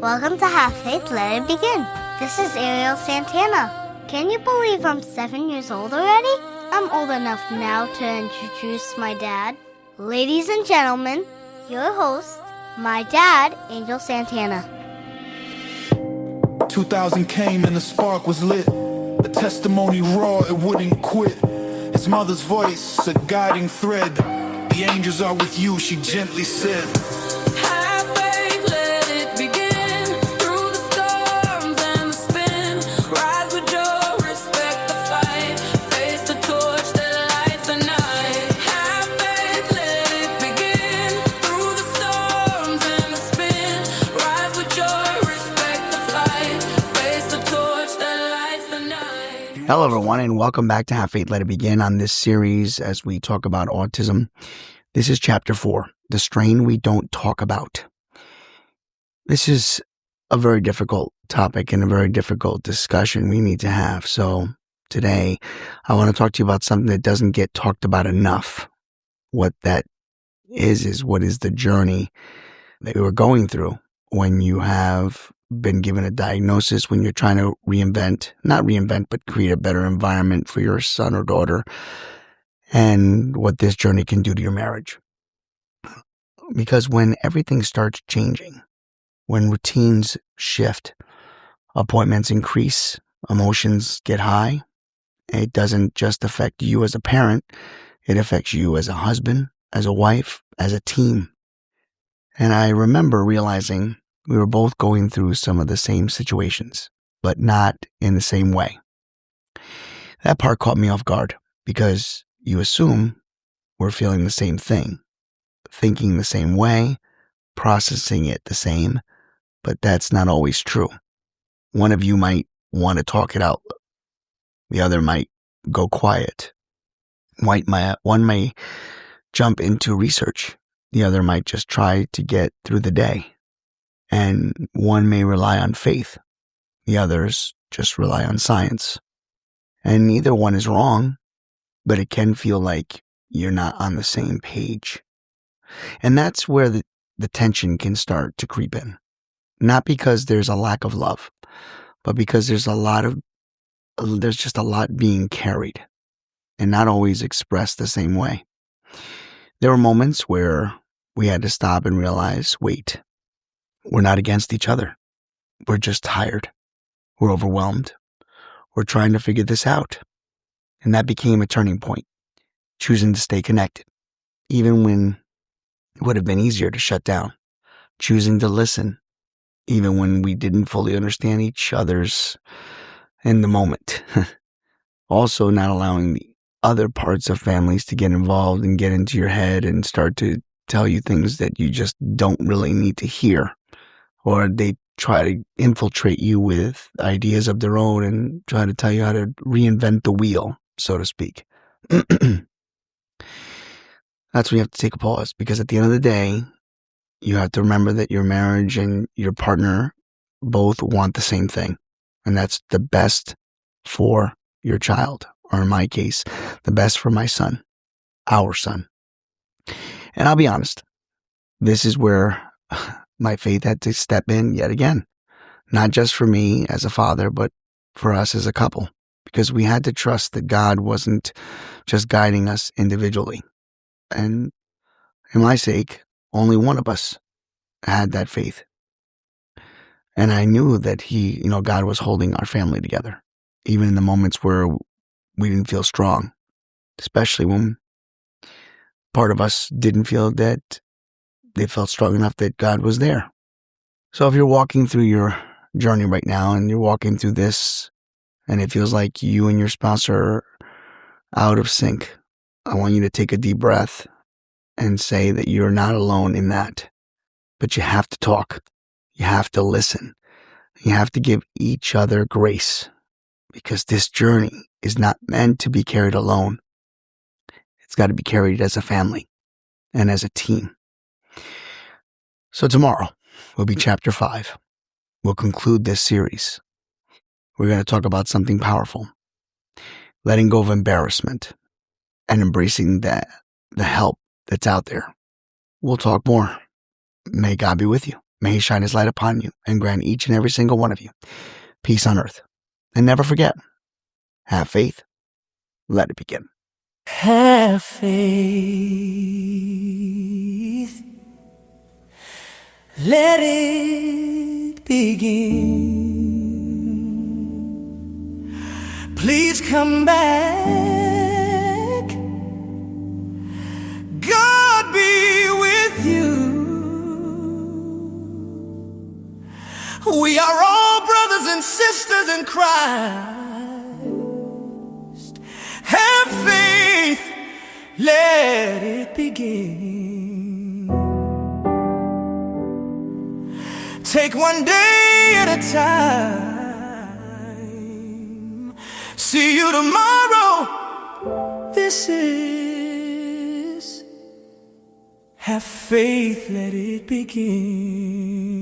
Welcome to Have Faith, Let It Begin. This is Ariel Santana. Can you believe I'm 7 years old already? I'm old enough now to introduce my dad. Ladies and gentlemen, your host, my dad, Angel Santana. 2000 came and the spark was lit. The testimony raw, it wouldn't quit. His mother's voice, a guiding thread. The angels are with you, she gently said. Have faith, let it begin. Through the storms and the spin. Rise with joy, respect the fight. Face the torch that lights the night. Have faith, let it begin. Through the storms and the spin. Rise with joy, respect the fight. Face the torch that lights the night. Hello, everyone, and welcome back to Have Faith, Let It Begin on this series as we talk about autism. This is Chapter 4, The Strain We Don't Talk About. This is a very difficult topic and a very difficult discussion we need to have. So today, I want to talk to you about something that doesn't get talked about enough. What that is what is the journey that you are going through when you have been given a diagnosis, when you're trying to not reinvent, but create a better environment for your son or daughter, and what this journey can do to your marriage. Because when everything starts changing, when routines shift, appointments increase, emotions get high, it doesn't just affect you as a parent, it affects you as a husband, as a wife, as a team. And I remember realizing we were both going through some of the same situations, but not in the same way. That part caught me off guard because you assume we're feeling the same thing, thinking the same way, processing it the same, but that's not always true. One of you might want to talk it out. The other might go quiet. One may jump into research. The other might just try to get through the day. And one may rely on faith. The others just rely on science. And neither one is wrong, but it can feel like you're not on the same page. And that's where the tension can start to creep in. Not because there's a lack of love, but because there's just a lot being carried and not always expressed the same way. There were moments where we had to stop and realize, wait, we're not against each other. We're just tired. We're overwhelmed. We're trying to figure this out. And that became a turning point, choosing to stay connected, even when it would have been easier to shut down, choosing to listen, even when we didn't fully understand each other's in the moment. Also, not allowing the other parts of families to get involved and get into your head and start to tell you things that you just don't really need to hear, or they try to infiltrate you with ideas of their own and try to tell you how to reinvent the wheel, so to speak. That's when you have to take a pause, because at the end of the day, you have to remember that your marriage and your partner both want the same thing, and that's the best for your child, or in my case, the best for my son, our son. And I'll be honest, this is where my faith had to step in yet again, not just for me as a father, but for us as a couple, because we had to trust that God wasn't just guiding us individually. And in my sake, only one of us had that faith. And I knew that God was holding our family together, even in the moments where we didn't feel strong, especially when part of us didn't feel that they felt strong enough that God was there. So if you're walking through your journey right now and you're walking through this and it feels like you and your spouse are out of sync, I want you to take a deep breath and say that you're not alone in that. But you have to talk. You have to listen. You have to give each other grace, because this journey is not meant to be carried alone. It's got to be carried as a family and as a team. So tomorrow will be Chapter 5. We'll conclude this series. We're going to talk about something powerful: letting go of embarrassment and embracing the help that's out there. We'll talk more. May God be with you. May He shine His light upon you and grant each and every single one of you peace on earth. And never forget, have faith, let it begin. Have faith, let it begin. Please come back, God be with you. We are all brothers and sisters in Christ. Have faith, let it begin. Take one day at a time. See you tomorrow. This is have faith, let it begin.